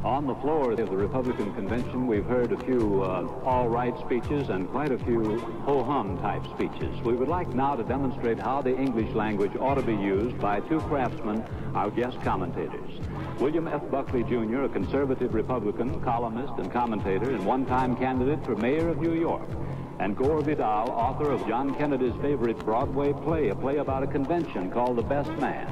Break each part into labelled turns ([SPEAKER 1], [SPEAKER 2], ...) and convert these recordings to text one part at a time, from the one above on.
[SPEAKER 1] On the floor of the Republican convention, we've heard a few all-right speeches and quite a few ho-hum type speeches. We would like now to demonstrate how the English language ought to be used by two craftsmen, our guest commentators. William F. Buckley, Jr., a conservative Republican, columnist and commentator, and one-time candidate for mayor of New York. And Gore Vidal, author of John Kennedy's favorite Broadway play, a play about a convention called The Best Man.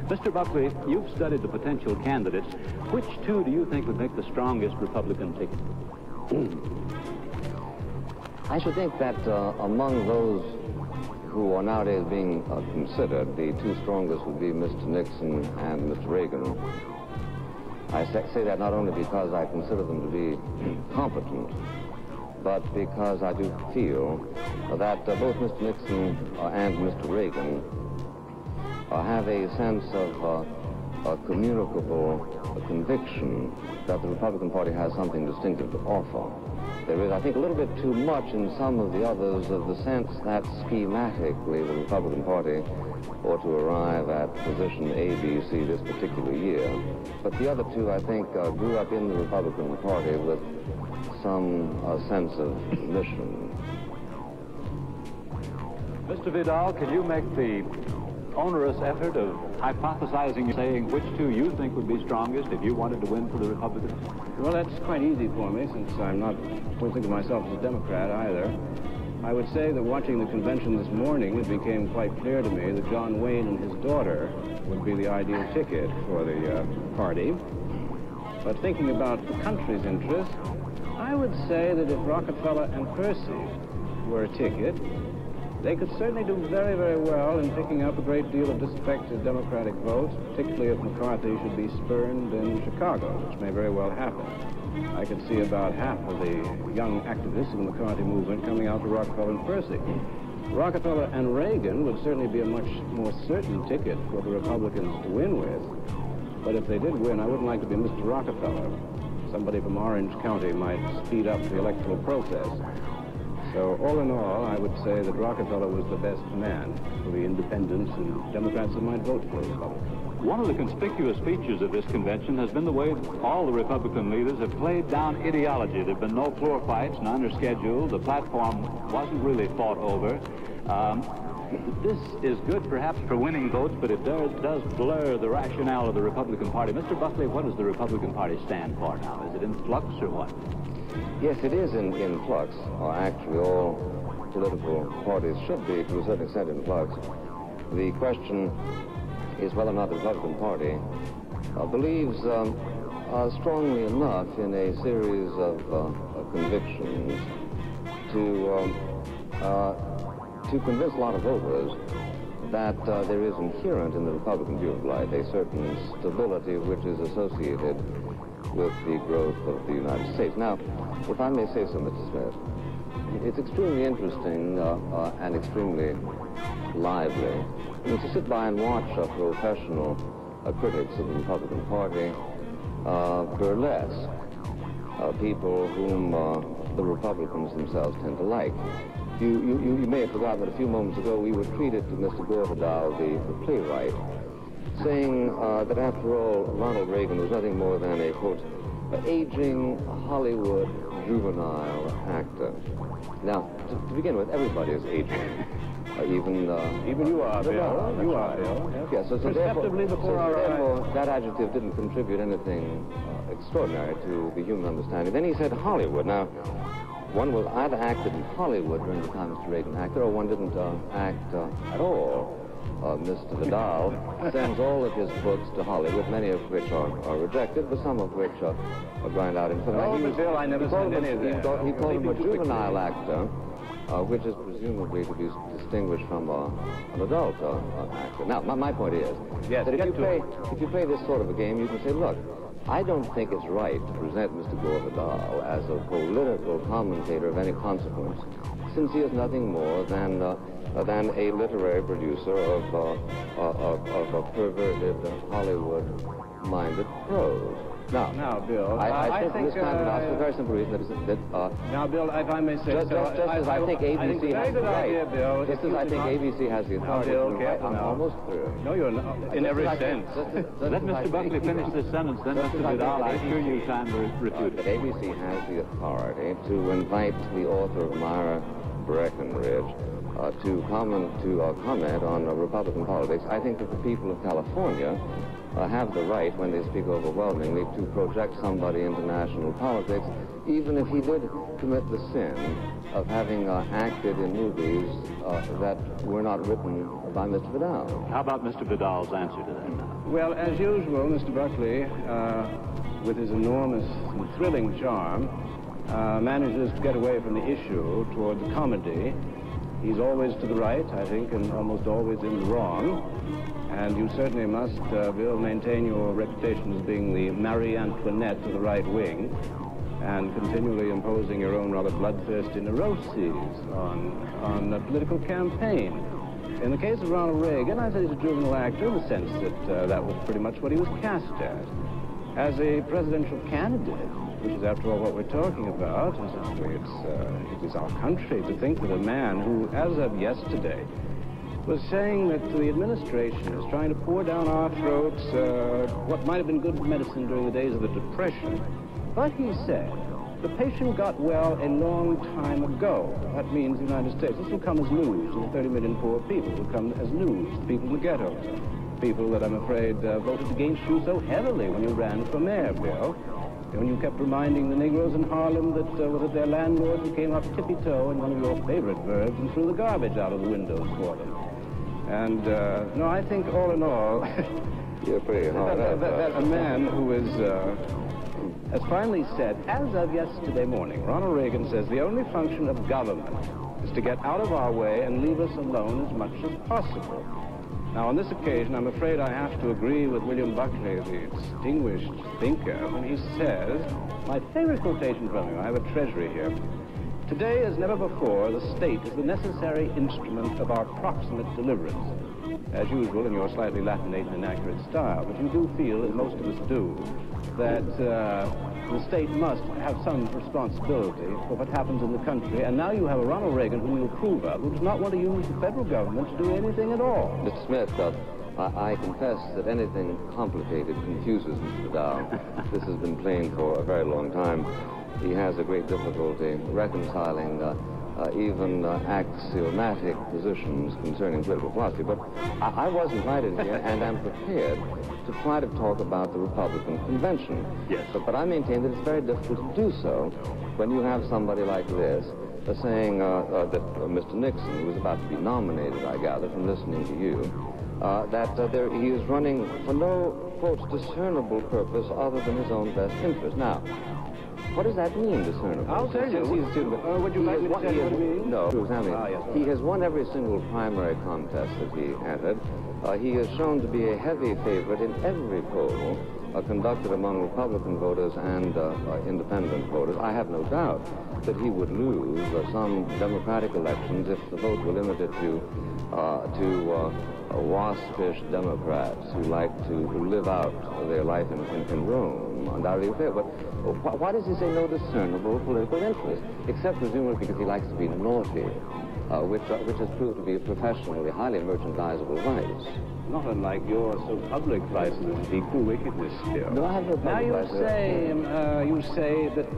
[SPEAKER 1] Mr. Buckley, you've studied the potential candidates. Which two do you think would make the strongest Republican ticket?
[SPEAKER 2] I should think that among those who are nowadays being considered, the two strongest would be Mr. Nixon and Mr. Reagan. I say that not only because I consider them to be competent, but because I do feel that both Mr. Nixon and Mr. Reagan have a sense of a communicable conviction that the Republican Party has something distinctive to offer. There is, I think, a little bit too much in some of the others of the sense that schematically the Republican Party ought to arrive at position A, B, C this particular year. But the other two, I think, grew up in the Republican Party with some sense of mission.
[SPEAKER 1] Mr. Vidal, can you make the onerous effort of hypothesizing, saying which two you think would be strongest if you wanted to win for the Republicans?
[SPEAKER 3] Well, that's quite easy for me, since don't think of myself as a Democrat either. I would say that watching the convention this morning, it became quite clear to me that John Wayne and his daughter would be the ideal ticket for the party. But thinking about the country's interest, I would say that if Rockefeller and Percy were a ticket, they could certainly do very, very well in picking up a great deal of disaffected Democratic votes, particularly if McCarthy should be spurned in Chicago, which may very well happen. I could see about half of the young activists of the McCarthy movement coming out to Rockefeller and Percy. Rockefeller and Reagan would certainly be a much more certain ticket for the Republicans to win with. But if they did win, I wouldn't like to be Mr. Rockefeller. Somebody from Orange County might speed up the electoral process. So all in all, I would say that Rockefeller was the best man for the independents and Democrats that might vote for the Republicans.
[SPEAKER 1] One of the conspicuous features of this convention has been the way all the Republican leaders have played down ideology. There have been no floor fights, none are scheduled. The platform wasn't really fought over. This is good perhaps for winning votes, but it does blur the rationale of the Republican Party. Mr. Buckley, what does the Republican Party stand for now? Is it in flux or what?
[SPEAKER 2] Yes, it is in flux. Actually, all political parties should be, to a certain extent, in flux. The question is whether or not the Republican Party believes strongly enough in a series of convictions to convince a lot of voters that there is inherent in the Republican view of life a certain stability which is associated with the growth of the United States. Now, if I may say so, Mr. Smith, it's extremely interesting and extremely lively to sit by and watch professional critics of the Republican Party burlesque people whom the Republicans themselves tend to like. You may have forgotten that a few moments ago we were treated to Mr. Gore Vidal, the playwright, saying that after all, Ronald Reagan was nothing more than a, quote, aging Hollywood juvenile actor. Now, to begin with, everybody is aging. Even
[SPEAKER 3] you are, Bill. You are, Bill.
[SPEAKER 2] Yes, so therefore, that adjective didn't contribute anything extraordinary to the human understanding. Then he said Hollywood. Now, one was either acted in Hollywood during the time Mr. Reagan acted, or one didn't act at all. Mr. Vidal sends all of his books to Hollywood, many of which are rejected, but some of which are grind out in film.
[SPEAKER 3] Oh, Bill, I never sent any of that.
[SPEAKER 2] He called him a juvenile actor, which is presumably to be distinguished from an adult actor. Now, my point is that if you play this sort of a game, you can say, look, I don't think it's right to present Mr. Gore Vidal as a political commentator of any consequence, since he is nothing more than a literary producer of a perverted Hollywood-minded prose.
[SPEAKER 3] Now, Bill,
[SPEAKER 2] I think this time around, for the very simple reason
[SPEAKER 3] now, Bill, if I may say
[SPEAKER 2] just as I think ABC has the right, just as I think ABC has the authority to write, I'm almost through.
[SPEAKER 3] No, you're not, in every sense.
[SPEAKER 1] Let Mr. Buckley finish this sentence, then Mr. Vidal, I assure you time to refute
[SPEAKER 2] But
[SPEAKER 1] it.
[SPEAKER 2] ABC has the authority to invite the author of Myra Breckenridge to comment on Republican politics. I think that the people of California have the right, when they speak overwhelmingly, to project somebody into national politics, even if he did commit the sin of having acted in movies that were not written by Mr. Vidal.
[SPEAKER 1] How about Mr. Vidal's answer to that now?
[SPEAKER 3] Well, as usual, Mr. Buckley, with his enormous and thrilling charm, manages to get away from the issue toward the comedy. He's always to the right, I think, and almost always in the wrong. And you certainly must, Bill, maintain your reputation as being the Marie Antoinette of the right wing, and continually imposing your own rather bloodthirsty neuroses on a political campaign. In the case of Ronald Reagan, I said he's a juvenile actor in the sense that that was pretty much what he was cast as. As a presidential candidate, which is, after all, what we're talking about, it is our country to think that a man who, as of yesterday, was saying that the administration is trying to pour down our throats what might have been good medicine during the days of the Depression. But he said, the patient got well a long time ago. That means the United States. This will come as news to the 30 million poor people. It will come as news to people in the ghettos. People that, I'm afraid, voted against you so heavily when you ran for mayor, Bill. When you kept reminding the Negroes in Harlem that was it their landlord who came up tippy-toe in one of your favorite verbs and threw the garbage out of the windows for them. And, no, I think all in all,
[SPEAKER 2] You're pretty hard
[SPEAKER 3] that a man who is, has finally said, as of yesterday morning, Ronald Reagan says the only function of government is to get out of our way and leave us alone as much as possible. Now, on this occasion, I'm afraid I have to agree with William Buckley, the distinguished thinker, when he says, my favorite quotation from him, I have a treasury here, today as never before, the state is the necessary instrument of our proximate deliverance. As usual, in your slightly Latinate and inaccurate style, but you do feel, as most of us do, that the state must have some responsibility for what happens in the country, and now you have a Ronald Reagan whom you approve of, who does not want to use the federal government to do anything at all.
[SPEAKER 2] Mr. Smith, I confess that anything complicated confuses Mr. Vidal. This has been plain for a very long time. He has a great difficulty reconciling even axiomatic positions concerning political philosophy. But I was invited here, and I'm prepared to try to talk about the Republican convention.
[SPEAKER 1] Yes.
[SPEAKER 2] But I maintain that it's very difficult to do so when you have somebody like this saying that Mr. Nixon, who was about to be nominated, I gather, from listening to you, that he is running for no, quote, discernible purpose other than his own best interest. Now, what does that mean, discernible?
[SPEAKER 3] I'll tell you. Would you like me to tell you what it means?
[SPEAKER 2] No.
[SPEAKER 3] Yes,
[SPEAKER 2] he has won every single primary contest that he entered. He is shown to be a heavy favorite in every poll conducted among Republican voters and independent voters. I have no doubt that he would lose some Democratic elections if the vote were limited to waspish Democrats who like to live out their life in Rome. Undoubtedly fair. But why does he say no discernible political interest? Except presumably because he likes to be naughty, which has proved to be a professionally highly merchandisable vice.
[SPEAKER 3] Not unlike your so public vices of equal wickedness, still.
[SPEAKER 2] No, I have no public
[SPEAKER 3] Now you
[SPEAKER 2] vices.
[SPEAKER 3] say that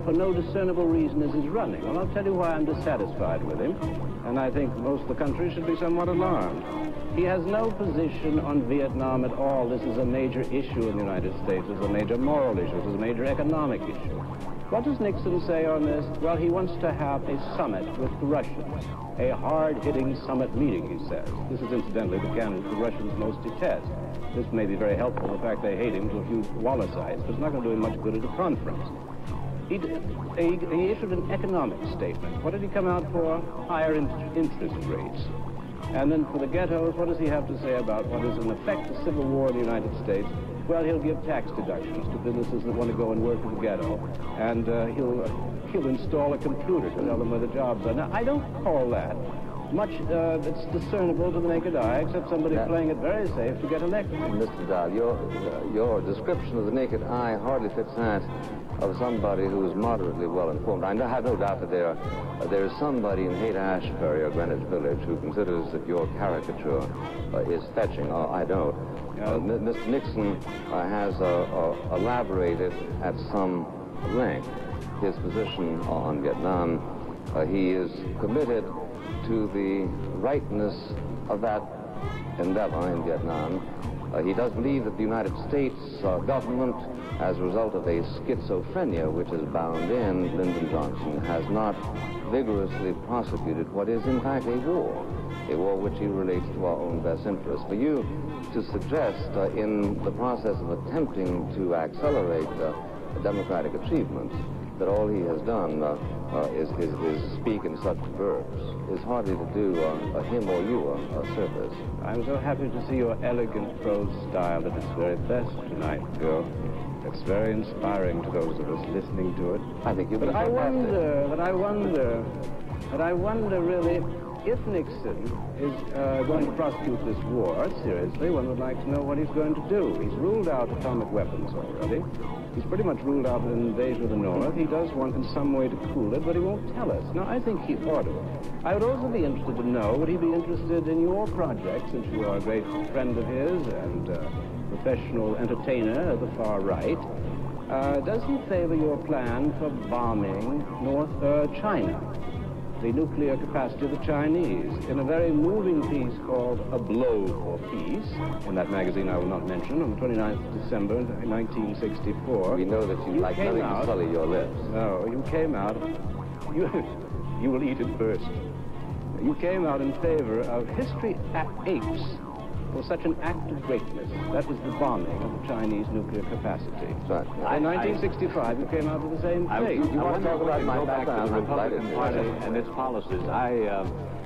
[SPEAKER 3] for no discernible reason is his running. Well, I'll tell you why I'm dissatisfied with him, and I think most of the country should be somewhat alarmed. He has no position on Vietnam at all. This is a major issue in the United States. It's a major moral issue. It's a major economic issue. What does Nixon say on this? Well, he wants to have a summit with the Russians, a hard-hitting summit meeting, he says. This is incidentally the candidate the Russians most detest. This may be very helpful. In fact, they hate him to a few Wallaceites, but it's not going to do him much good at a conference. He issued an economic statement. What did he come out for? Higher interest rates. And then for the ghettos, what does he have to say about what is in effect a civil war in the United States? Well, he'll give tax deductions to businesses that want to go and work in the ghetto, and he'll install a computer to tell them where the jobs are. Now, I don't call that much that's discernible to the naked eye, except somebody playing it very safe to get elected.
[SPEAKER 2] Mr. Vidal, your description of the naked eye hardly fits that of somebody who is moderately well informed. I have no doubt that there is somebody in Haight-Ashbury or Greenwich Village who considers that your caricature is fetching. I don't. Mr. Nixon has elaborated at some length his position on Vietnam. He is committed to the rightness of that endeavor in Vietnam. He does believe that the United States government, as a result of a schizophrenia which is bound in Lyndon Johnson, has not vigorously prosecuted what is in fact a war which he relates to our own best interests. For you to suggest in the process of attempting to accelerate democratic achievements that all he has done is speak in such verbs is hardly to do him or you a service.
[SPEAKER 3] I'm so happy to see your elegant prose style at its very best tonight, Gore. It's very inspiring to those of us listening to it.
[SPEAKER 2] I think you've been
[SPEAKER 3] But I wonder really if Nixon is going to prosecute this war seriously. One would like to know what he's going to do. He's ruled out atomic weapons already. He's pretty much ruled out an invasion of the North. He does want in some way to cool it, but he won't tell us. Now, I think he ought to. I would also be interested to know, would he be interested in your project, since you are a great friend of his and professional entertainer of the far right? Does he favor your plan for bombing China, the nuclear capacity of the Chinese, in a very moving piece called A Blow for Peace, in that magazine I will not mention, on the 29th of December 1964.
[SPEAKER 2] We know that you like nothing to sully your lips.
[SPEAKER 3] No, you came out, you will eat it first. You came out in favor of history apes for such an act of greatness. That was the bombing of the Chinese nuclear capacity.
[SPEAKER 2] Right.
[SPEAKER 3] In 1965, you came out with the same thing.
[SPEAKER 2] You want to talk about my background?
[SPEAKER 1] The Republican Party and its policies.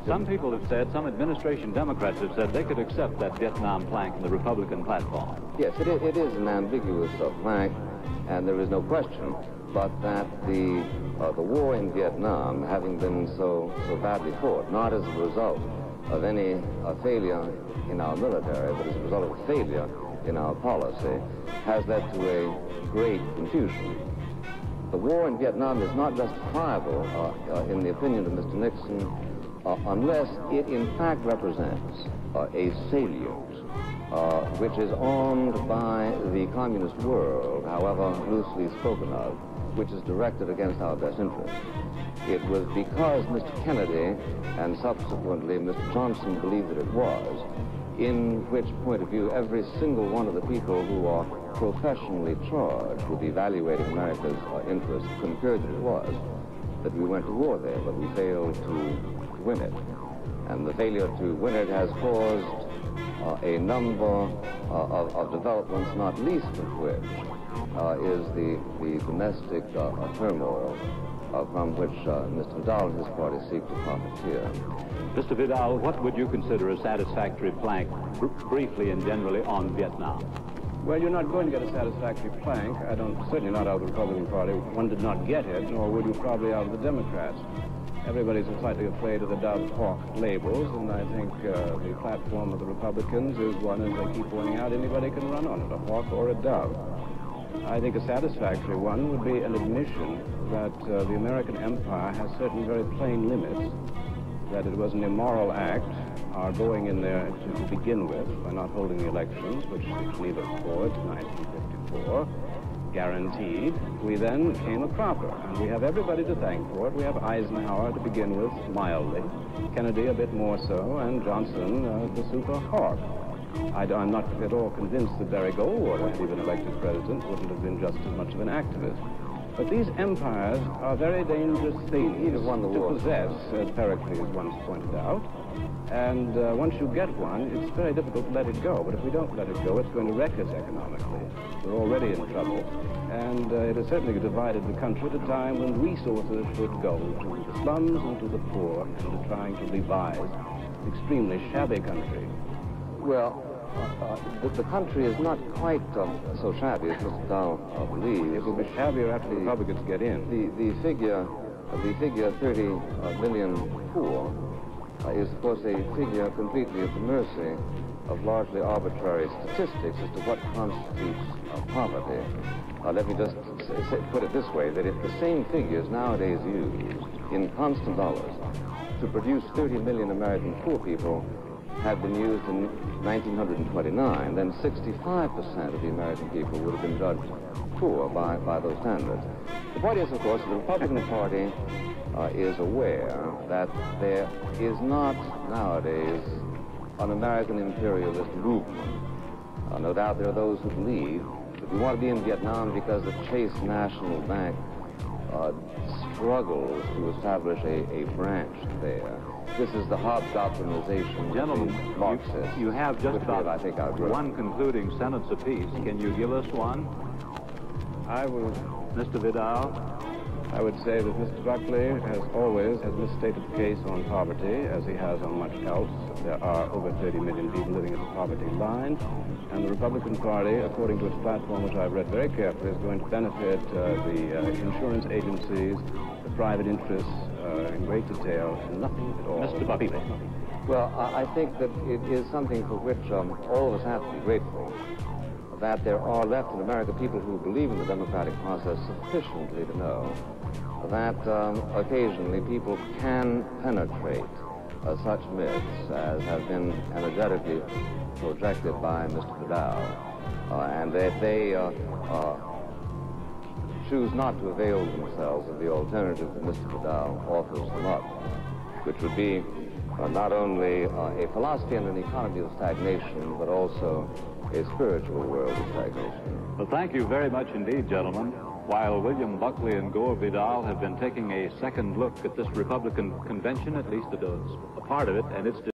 [SPEAKER 1] Some people have said, some administration Democrats have said they could accept that Vietnam plank in the Republican platform.
[SPEAKER 2] Yes, it is an ambiguous plank, and there is no question, but that the war in Vietnam, having been so badly fought, not as a result of any failure in our military, but as a result of failure in our policy, has led to a great confusion. The war in Vietnam is not justifiable, in the opinion of Mr. Nixon, unless it in fact represents a salient which is owned by the communist world, however loosely spoken of, which is directed against our best interests. It was because Mr. Kennedy and subsequently Mr. Johnson believed that it was, in which point of view every single one of the people who are professionally charged with evaluating America's interests concurred that it was, that we went to war there, but we failed to win it. And the failure to win it has caused a number of developments, not least of which is the domestic turmoil from which Mr. Vidal and his party seek to profiteer.
[SPEAKER 1] Mr. Vidal, what would you consider a satisfactory plank, briefly and generally, on Vietnam?
[SPEAKER 3] Well, you're not going to get a satisfactory plank. Certainly not out of the Republican Party. One did not get it, nor would you probably out of the Democrats. Everybody's slightly afraid of the dove-hawk labels, and I think the platform of the Republicans is one, as they keep pointing out, anybody can run on it, a hawk or a dove. I think a satisfactory one would be an admission that the American empire has certain very plain limits, that it was an immoral act, our going in there to begin with by not holding the elections, which neither forward to 1954 guaranteed. We then came a cropper, and we have everybody to thank for it. We have Eisenhower to begin with, mildly, Kennedy a bit more so, and Johnson the super hawk. I'm not at all convinced that Barry Goldwater, had he been elected president, wouldn't have been just as much of an activist. But these empires are very dangerous things to possess, as Pericles once pointed out. And once you get one, it's very difficult to let it go. But if we don't let it go, it's going to wreck us economically. We're already in trouble. And it has certainly divided the country at a time when resources should go to the slums and to the poor and to trying to revive an extremely shabby country.
[SPEAKER 2] Well, the country is not quite so shabby as Mr. Dow believes.
[SPEAKER 3] It will be shabbier after the Republicans get in.
[SPEAKER 2] The figure 30 million poor is, of course, a figure completely at the mercy of largely arbitrary statistics as to what constitutes poverty. Let me just put it this way, that if the same figures nowadays used in constant dollars to produce 30 million American poor people had been used in 1929, then 65% of the American people would have been judged poor by those standards. The point is, of course, the Republican Party is aware that there is not nowadays an American imperialist movement. No doubt there are those who believe that we want to be in Vietnam because the Chase National Bank struggles to establish a branch there. This is the hobgoblinization.
[SPEAKER 1] Gentlemen,
[SPEAKER 2] Marxists.
[SPEAKER 1] you have just about
[SPEAKER 2] I think I agree.
[SPEAKER 1] one concluding sentence apiece. Can you give us one?
[SPEAKER 3] I will.
[SPEAKER 1] Mr. Vidal?
[SPEAKER 3] I would say that Mr. Buckley has always misstated the case on poverty, as he has on much else. There are over 30 million people living at the poverty line, and the Republican Party, according to its platform, which I've read very carefully, is going to benefit the insurance agencies, the private interests, in great detail, and nothing at all.
[SPEAKER 1] Mr. Buckley.
[SPEAKER 2] Well, I think that it is something for which all of us have to be grateful, that there are left in America people who believe in the democratic process sufficiently to know that occasionally people can penetrate such myths as have been energetically projected by Mr. Vidal, and that they choose not to avail themselves of the alternative that Mr. Vidal offers them up, which would be not only a philosophy and an economy of stagnation, but also a spiritual world of stagnation.
[SPEAKER 1] Well, thank you very much indeed, gentlemen. While William Buckley and Gore Vidal have been taking a second look at this Republican convention, at least a part of it, and its